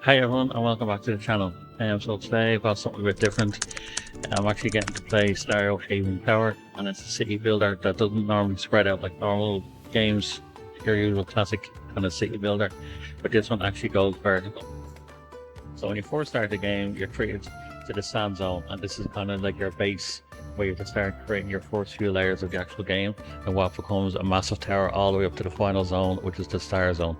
Hi everyone and welcome back to the channel. So today I've got something a bit different. I'm actually getting to play Stario Haven Tower, and it's a city builder that doesn't normally spread out like normal games, your usual classic kind of city builder, but this one actually goes vertical. So when you first start the game, you're treated to the sand zone, and this is kind of like your base where you have to start creating your first few layers of the actual game and what becomes a massive tower all the way up to the final zone, which is the star zone.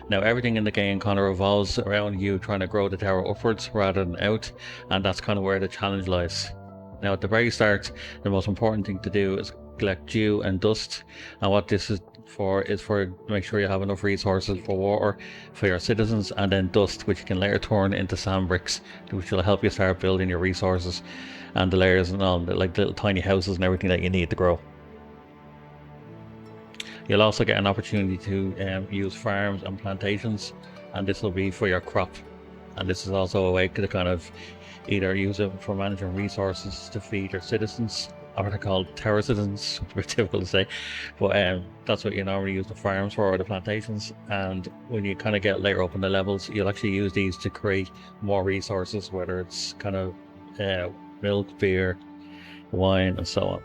Now everything in the game kind of revolves around you trying to grow the tower upwards rather than out, and that's kind of where the challenge lies. Now at the very start, the most important thing to do is collect dew and dust, and what this is for make sure you have enough resources for water for your citizens, and then dust, which you can later turn into sand bricks, which will help you start building your resources and the layers and all, like little tiny houses and everything that you need to grow. You'll also get an opportunity to use farms and plantations, and this will be for your crop. And this is also a way to kind of either use it for managing resources to feed your citizens, or they're called Towertizens, it's a bit difficult to say, but that's what you normally use the farms for, or the plantations. And when you kind of get later up in the levels, you'll actually use these to create more resources, whether it's kind of milk, beer, wine, and so on.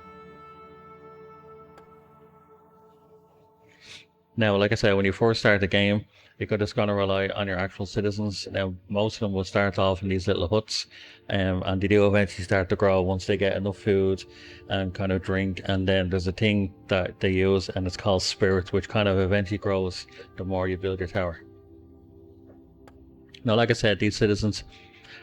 Now, like I said, when you first start the game, you're just going to rely on your actual citizens. Now, most of them will start off in these little huts, and they do eventually start to grow once they get enough food and kind of drink. And then there's a thing that they use, and it's called spirit, which kind of eventually grows the more you build your tower. Now, like I said, these citizens,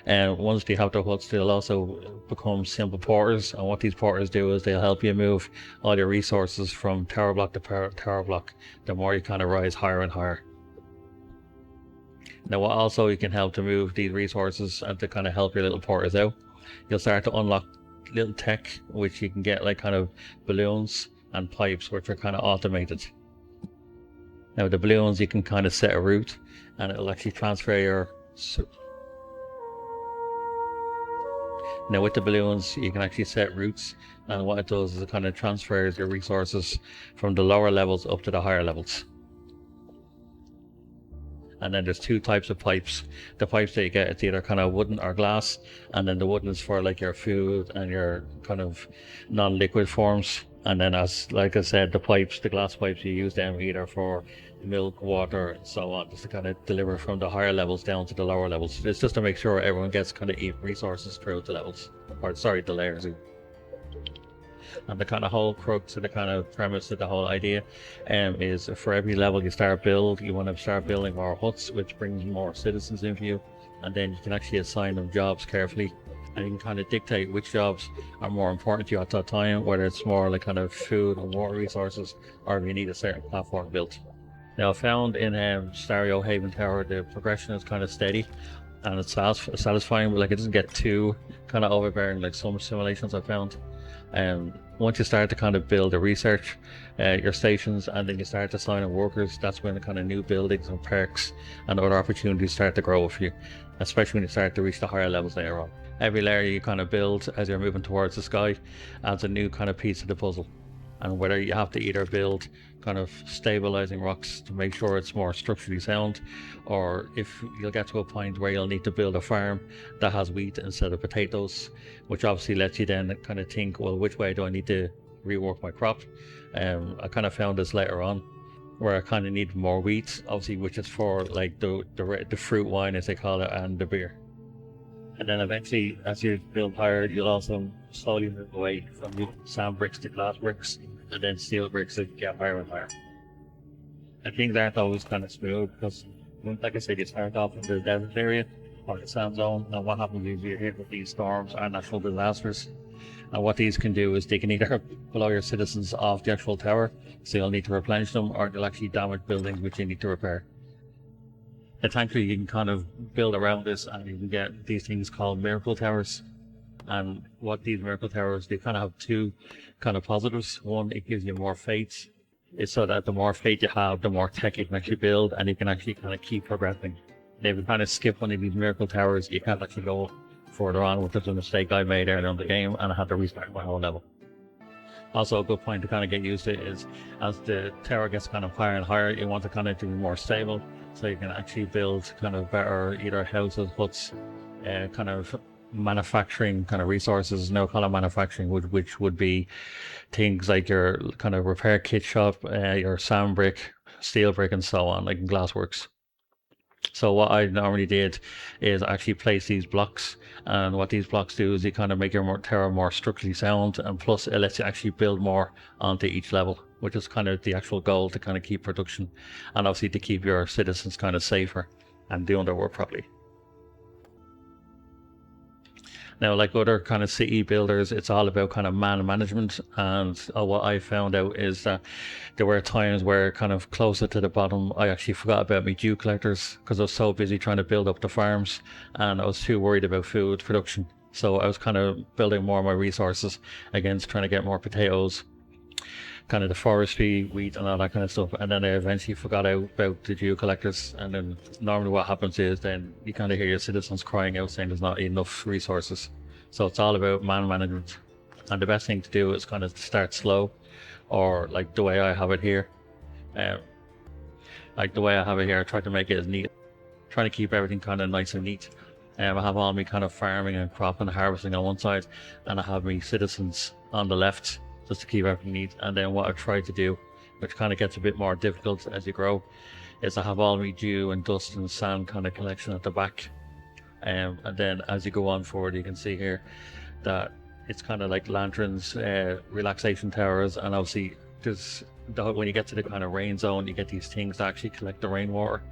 and once they have their huts, they'll also become simple porters. And what these porters do is they'll help you move all your resources from tower block to tower block, the more you kind of rise higher and higher. Now, what also you can help to move these resources and to kind of help your little porters out, you'll start to unlock little tech, which you can get like kind of balloons and pipes, which are kind of automated. Now, the balloons, you can kind of set a route, and it'll actually transfer your... Now with the balloons, you can actually set routes, and what it does is it kind of transfers your resources from the lower levels up to the higher levels. And then there's two types of pipes. The pipes that you get, it's either kind of wooden or glass, and then the wooden is for like your food and your kind of non-liquid forms. And then, as like I said, the glass pipes, you use them either for milk, water, and so on, just to kind of deliver from the higher levels down to the lower levels. It's just to make sure everyone gets kind of even resources throughout the levels, or sorry, the layers. And the kind of whole crux of the kind of premise of the whole idea is for every level you want to start building more huts, which brings more citizens into you, and then you can actually assign them jobs carefully, and you can kind of dictate which jobs are more important to you at that time, whether it's more like kind of food and water resources, or if you need a certain platform built. Now, I found in Stario Haven Tower, the progression is kind of steady, and it's satisfying, but like it doesn't get too kind of overbearing like some simulations I found. Once you start to kind of build a research your stations, and then you start assigning workers, that's when the kind of new buildings and perks and other opportunities start to grow for you, especially when you start to reach the higher levels later on. Every layer you kind of build as you're moving towards the sky adds a new kind of piece of the puzzle, and whether you have to either build kind of stabilizing rocks to make sure it's more structurally sound, or if you'll get to a point where you'll need to build a farm that has wheat instead of potatoes, which obviously lets you then kind of think, well, which way do I need to rework my crop? I kind of found this later on where I kind of need more wheat, obviously, which is for like the fruit wine, as they call it, and the beer. And then eventually, as you build higher, you'll also slowly move away from sand bricks to glass bricks, and then steel bricks that get higher and higher. And things aren't always kind of smooth because, like I said, you start off in the desert area or the sand zone, and what happens is you're hit with these storms or natural disasters. And what these can do is they can either blow your citizens off the actual tower, so you'll need to replenish them, or they'll actually damage buildings which you need to repair. And thankfully, you can kind of build around this, and you can get these things called miracle towers. And what these miracle towers, they kind of have two kind of positives. One, it gives you more faith. It's so that the more faith you have, the more tech you can actually build, and you can actually kind of keep progressing. And if you kind of skip one of these miracle towers, you can't actually go further on, which is a mistake I made earlier in the game, and I had to restart my whole level. Also, a good point to kind of get used to is as the tower gets kind of higher and higher, you want to kind of do more stable, so you can actually build kind of better either houses, huts, kind of manufacturing kind of resources. No kind of manufacturing which would be things like your kind of repair kit shop, your sand brick, steel brick, and so on, like in glassworks. So what I normally did is actually place these blocks, and what these blocks do is you kind of make your tower more structurally sound, and plus it lets you actually build more onto each level, which is kind of the actual goal, to kind of keep production and obviously to keep your citizens kind of safer and doing their work properly. Now, like other kind of city builders, it's all about kind of man management. And what I found out is that there were times where, kind of closer to the bottom, I actually forgot about my dew collectors because I was so busy trying to build up the farms, and I was too worried about food production. So I was kind of building more of my resources against trying to get more potatoes, kind of the forestry, wheat, and all that kind of stuff. And then I eventually forgot out about the dew collectors. And then normally what happens is then you kind of hear your citizens crying out saying there's not enough resources. So it's all about man management. And the best thing to do is kind of start slow, or like the way I have it here. Um, like the way I have it here, I try to make it as neat, trying to keep everything kind of nice and neat. I have all my kind of farming and crop and harvesting on one side, and I have my citizens on the left, just to keep everything neat. And then what I've tried to do, which kind of gets a bit more difficult as you grow, is I have all my dew and dust and sand kind of collection at the back. And then as you go on forward, you can see here that it's kind of like lanterns, relaxation towers, and obviously when you get to the kind of rain zone, you get these things that actually collect the rainwater.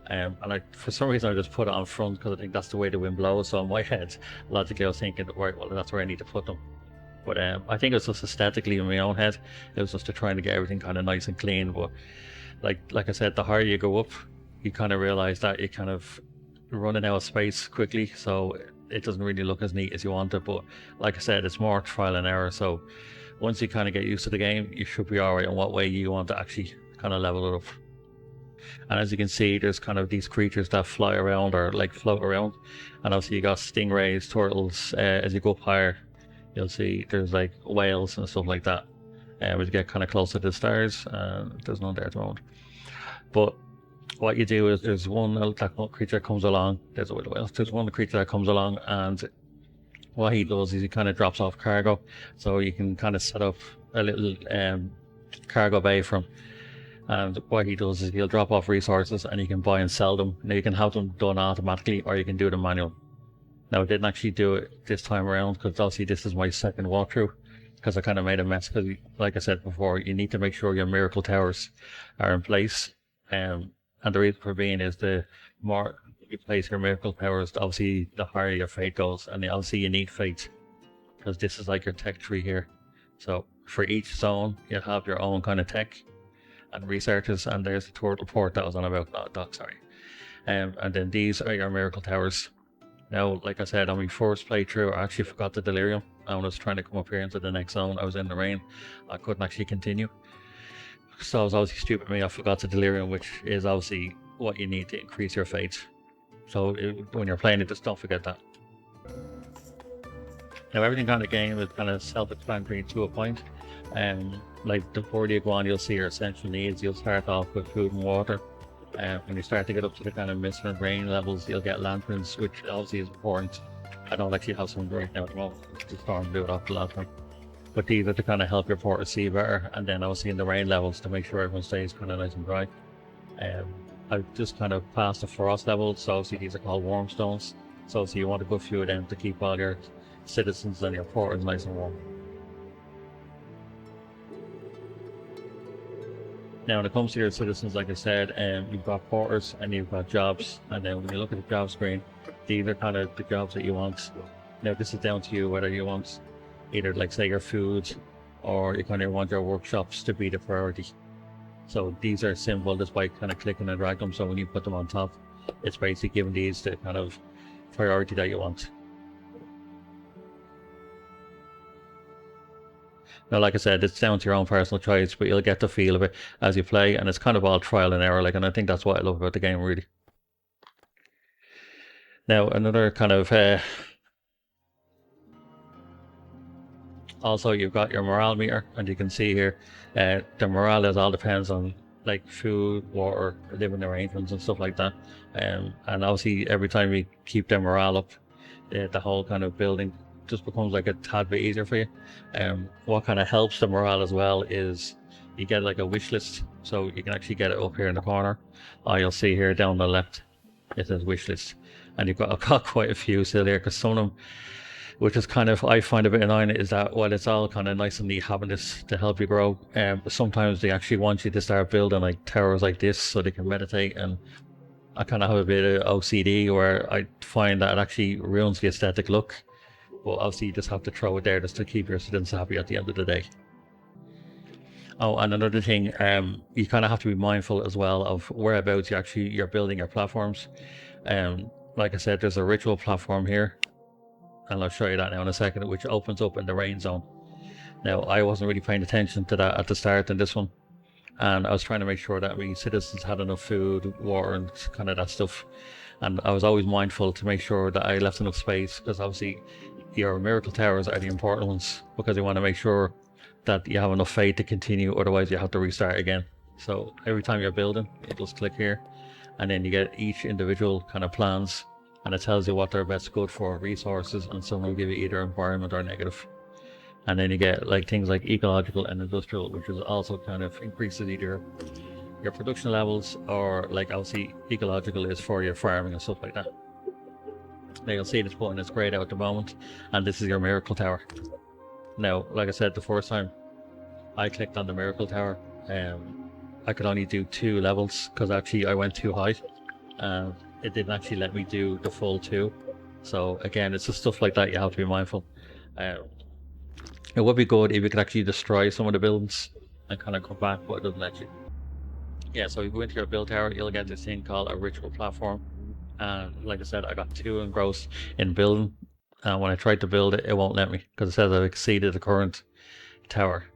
And for some reason I just put it on front because I think that's the way the wind blows. So in my head, logically I was thinking, right, well, that's where I need to put them. But I think it was just aesthetically in my own head. It was just to trying to get everything kind of nice and clean. But like I said, the higher you go up, you kind of realize that you're kind of running out of space quickly. So it doesn't really look as neat as you want it. But like I said, it's more trial and error. So once you kind of get used to the game, you should be all right on what way you want to actually kind of level it up. And as you can see, there's kind of these creatures that fly around or like float around. And obviously you got stingrays, turtles. As you go up higher, you'll see there's like whales and stuff like that. As you get kind of closer to the stars, there's none there at the moment. But what you do is there's one creature that comes along. There's one creature that comes along, and what he does is he kind of drops off cargo. So you can kind of set up a little cargo bay from. And what he does is he'll drop off resources, and you can buy and sell them. Now you can have them done automatically, or you can do them manual. Now I didn't actually do it this time around because obviously this is my second walkthrough, because I kind of made a mess. Because like I said before, you need to make sure your miracle towers are in place. And the reason for being is the more you place your miracle towers, obviously the higher your fate goes, and obviously you need fate because this is like your tech tree here. So for each zone, you'll have your own kind of tech and researches, and there's the turtle port that was on about. Doc, sorry. And then these are your miracle towers. Now, like I said, on my first playthrough, I actually forgot the delirium. I was trying to come up here into the next zone. I was in the rain. I couldn't actually continue. So it was obviously stupid of me. I forgot the delirium, which is obviously what you need to increase your fate. So when you're playing it, just don't forget that. Now, everything kind of game is kind of self-explanatory to a point. Like the further you go on, you'll see your essential needs. You'll start off with food and water. When you start to get up to the kind of mist and rain levels, you'll get lanterns, which obviously is important. I don't actually have some right now at the moment. The storm blew it off the lantern. But these are to kind of help your porter see better, and then obviously in the rain levels to make sure everyone stays kind of nice and dry. I've just kind of passed the frost levels, so obviously these are called warm stones. So you want a good few of them to keep all your citizens and your porters nice and warm. Now, when it comes to your citizens, like I said, you've got porters and you've got jobs. And then when you look at the job screen, these are kind of the jobs that you want. Now, this is down to you whether you want either, like, say, your food, or you kind of want your workshops to be the priority. So these are simple just by kind of clicking and drag them. So when you put them on top, it's basically giving these the kind of priority that you want. Now, like I said, it's down to your own personal choice, but you'll get the feel of it as you play, and it's kind of all trial and error, and I think that's what I love about the game, really. Now, another kind of Also, you've got your morale meter, and you can see here, the morale is all depends on like food, water, living arrangements, and stuff like that. And obviously, every time we keep the morale up, the whole kind of building just becomes like a tad bit easier for you. What kind of helps the morale as well is you get like a wish list, so you can actually get it up here in the corner. You'll see here down the left, it says wish list, and I've got quite a few still there because some of them, which is kind of I find a bit annoying, is that while it's all kind of nice and neat having this to help you grow, sometimes they actually want you to start building like towers like this so they can meditate, and I kind of have a bit of OCD where I find that it actually ruins the aesthetic look. But obviously you just have to throw it there just to keep your students happy at the end of the day. Oh, and another thing, you kind of have to be mindful as well of whereabouts you're building your platforms. Like I said, there's a ritual platform here, and I'll show you that now in a second, which opens up in the rain zone. Now, I wasn't really paying attention to that at the start in this one, and I was trying to make sure that my citizens had enough food, water, and kind of that stuff. And I was always mindful to make sure that I left enough space, because obviously your miracle towers are the important ones, because you want to make sure that you have enough faith to continue, otherwise you have to restart again. So every time you're building, you just click here, and then you get each individual kind of plans, and it tells you what they're best good for, resources, and some will give you either environment or negative. And then you get like things like ecological and industrial, which is also kind of increases either your production levels, or like obviously ecological is for your farming and stuff like that. Now you'll see this button is grayed out at the moment, and this is your miracle tower. Now, like I said, the first time I clicked on the miracle tower, I could only do 2 levels because actually I went too high. It didn't actually let me do the full 2. So again, it's just stuff like that you have to be mindful. It would be good if you could actually destroy some of the buildings and kind of come back, but it doesn't let you. Yeah, so if you go into your build tower, you'll get this thing called a ritual platform. And like I said, I got 2 engrossed in building. And when I tried to build it, it won't let me because it says I've exceeded the current tower.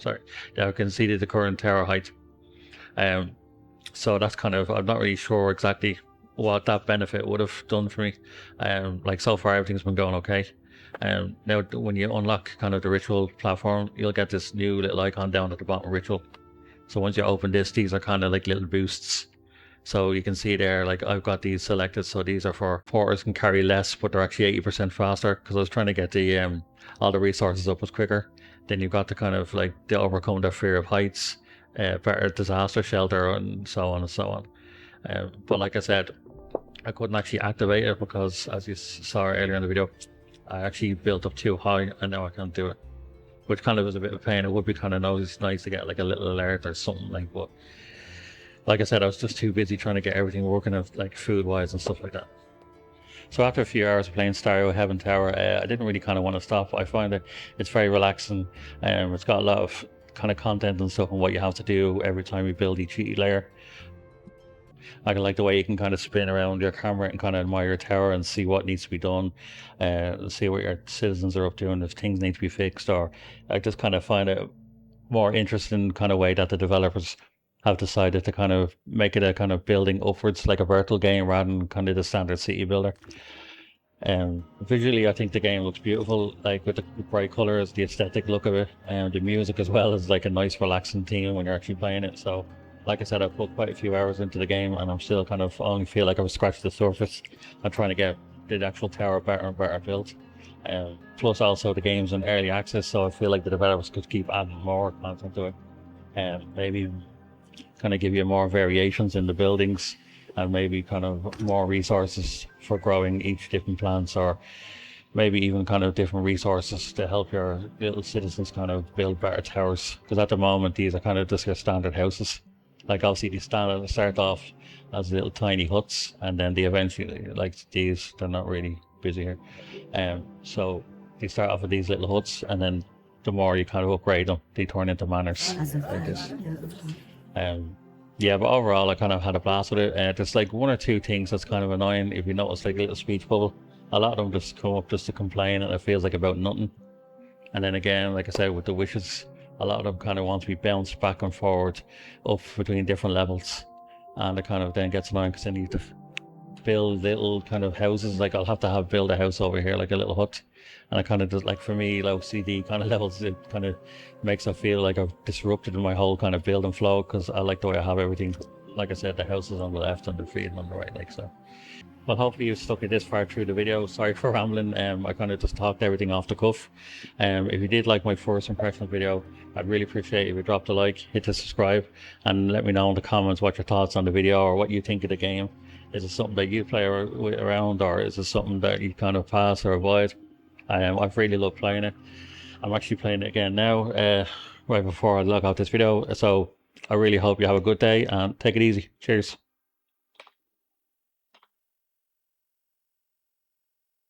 Sorry, yeah, I've exceeded the current tower height. So that's kind of, I'm not really sure exactly what that benefit would have done for me. Like so far, everything's been going okay. Now when you unlock kind of the ritual platform, you'll get this new little icon down at the bottom, ritual. So once you open this, these are kind of like little boosts. So you can see there, like I've got these selected, so these are for porters can carry less, but they're actually 80% faster, because I was trying to get the all the resources up as quicker. Then you've got to kind of like to overcome their fear of heights, better disaster shelter, and so on and so on. But like I said, I couldn't actually activate it because, as you saw earlier in the video, I actually built up too high, and now I can't do it, which kind of was a bit of a pain. It would be kind of nice to get like a little alert or something, like, but like I said, I was just too busy trying to get everything working, like food wise and stuff like that. So after a few hours of playing Stario Heaven Tower, I didn't really kind of want to stop. I find that it's very relaxing. It's got a lot of kind of content and stuff, and what you have to do every time you build each layer. I like the way you can kind of spin around your camera and kind of admire your tower and see what needs to be done, see what your citizens are up to and if things need to be fixed. Or I just kind of find it more interesting kind of way that the developers have decided to kind of make it a kind of building upwards, like a vertical game rather than kind of the standard city builder. Visually, I think the game looks beautiful, like with the bright colors, the aesthetic look of it, and the music as well is like a nice relaxing theme when you're actually playing it. So like I said, I've put quite a few hours into the game, and I'm still kind of only feel like I've scratched the surface. I'm trying to get the actual tower better and better built. Plus also the game's in early access, so I feel like the developers could keep adding more content to it, and maybe kind of give you more variations in the buildings, and maybe kind of more resources for growing each different plants, or maybe even kind of different resources to help your little citizens kind of build better towers. Because at the moment, these are kind of just your standard houses. Like obviously they start off as little tiny huts, and then they eventually, like these, they're not really busy here. So they start off with these little huts, and then the more you kind of upgrade them, they turn into manors like this. Yeah, but overall I kind of had a blast with it. There's like 1 or 2 things that's kind of annoying. If you notice, like a little speech bubble, a lot of them just come up just to complain, and it feels like about nothing. And then again, like I said, with the wishes, a lot of them kind of want to be bounced back and forward up between different levels, and it kind of then gets annoying because they need to build little kind of houses. Like I'll have to build a house over here, like a little hut. And I kind of just like, for me, low CD kind of levels, it kind of makes it feel like I've disrupted my whole kind of building flow, because I like the way I have everything. Like I said, the house is on the left and the feet on the right, like so. Well, hopefully you've stuck it this far through the video. Sorry for rambling. I kind of just talked everything off the cuff. If you did like my first impression video, I'd really appreciate if you dropped a like, hit the subscribe, and let me know in the comments what your thoughts on the video or what you think of the game. Is it something that you play around, or is it something that you kind of pass or avoid? I've really loved playing it. I'm actually playing it again now, right before I log out this video. So I really hope you have a good day and take it easy. Cheers.